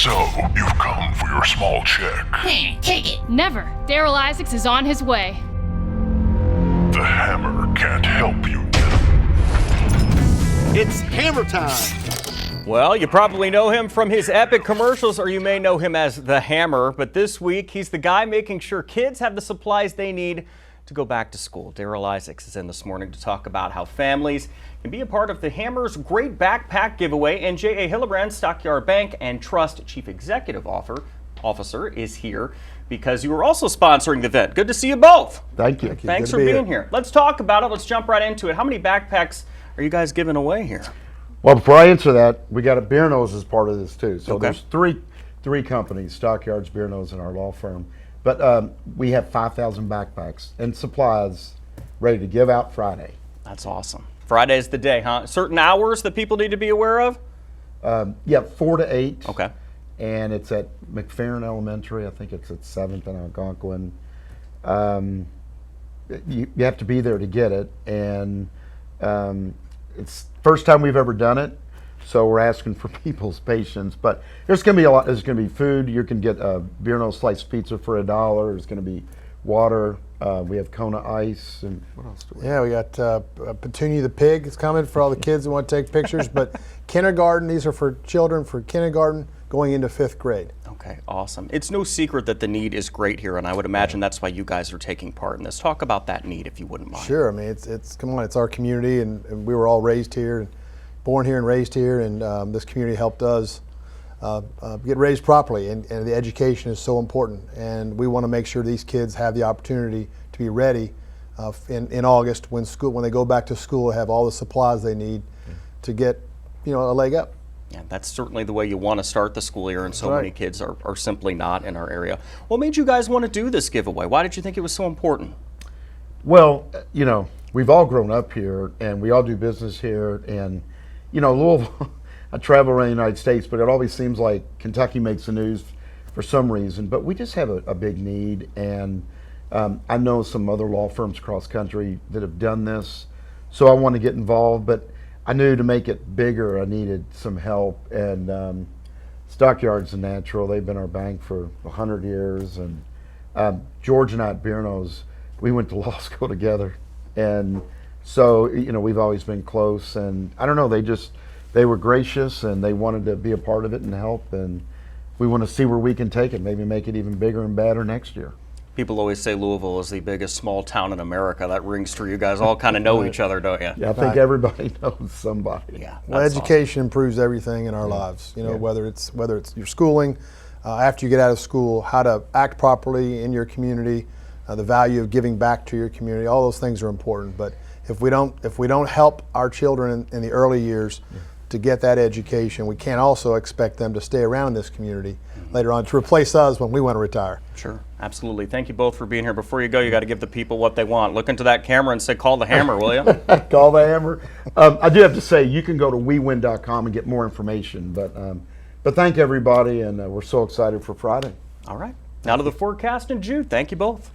So, you've come for your small check. Here, take it. Never. Darryl Isaacs is on his way. The hammer can't help you. It's hammer time. Well, you probably know him from his epic commercials, or you may know him as the Hammer. But this week, he's the guy making sure kids have the supplies they need to go back to school. Darryl Isaacs is in this morning to talk about how families can be a part of the Hammer's Great Backpack Giveaway. And J.A. Hillebrand, Stockyard Bank and Trust Chief Executive Officer, is here because you were also sponsoring the event. Good to see you both. Thank you. Thanks for being here. Let's talk about it. Let's jump right into it. How many backpacks are you guys giving away here? Well, before I answer that, we got a Beer Nose as part of this too. So Okay. there's three companies, Stockyards, Beer Nose, and our law firm. But we have 5,000 backpacks and supplies ready to give out Friday. That's awesome. Friday's the day, huh? Certain hours that people need to be aware of? Yeah, 4 to 8. Okay. And it's at McFerrin Elementary. I think it's at 7th and Algonquin. You have to be there to get it. And it's first time we've ever done it. So we're asking for people's patience. But there's going to be a lot. There's going to be food. You can get a Beer Nose sliced pizza for $1. There's going to be water. We have Kona ice. And what else do we have? Yeah, we got Petunia the pig is coming for all the kids that want to take pictures. But kindergarten, these are for children for kindergarten going into 5th grade. Okay, awesome. It's no secret that the need is great here, and I would imagine that's why you guys are taking part in this. Talk about that need, if you wouldn't mind. Sure, I mean, it's come on, it's our community, and we were all raised here, and born here and raised here, and this community helped us get raised properly, and the education is so important, and we want to make sure these kids have the opportunity to be ready in August when they go back to school, have all the supplies they need to get a leg up. Yeah, that's certainly the way you want to start the school year, and so many kids are simply not in our area. What made you guys want to do this giveaway? Why did you think it was so important? Well, we've all grown up here, and we all do business here, and Louisville, I travel around the United States, but it always seems like Kentucky makes the news for some reason. But we just have a big need, and I know some other law firms across country that have done this, so I want to get involved. But I knew to make it bigger, I needed some help, and Stockyards and Natural, they've been our bank for 100 years, and George and I at Beer Nose, we went to law school together, and so we've always been close, and I don't know, they were gracious, and they wanted to be a part of it and help, and we want to see where we can take it, maybe make it even bigger and better next year. People always say Louisville is the biggest small town in America. That rings true. You guys all kind of know each other, don't you? Yeah, I think everybody knows somebody. Yeah. Well, education improves everything in our lives. Whether it's your schooling, after you get out of school, how to act properly in your community, the value of giving back to your community. All those things are important. But if we don't help our children in the early years to get that education, we can't also expect them to stay around this community later on to replace us when we want to retire. Sure, absolutely. Thank you both for being here. Before you go, you got to give the people what they want. Look into that camera and say, call the Hammer, will you? Call the Hammer. I do have to say, you can go to wewin.com and get more information. But thank everybody, and we're so excited for Friday. All right. Now to the forecast in June. Thank you both.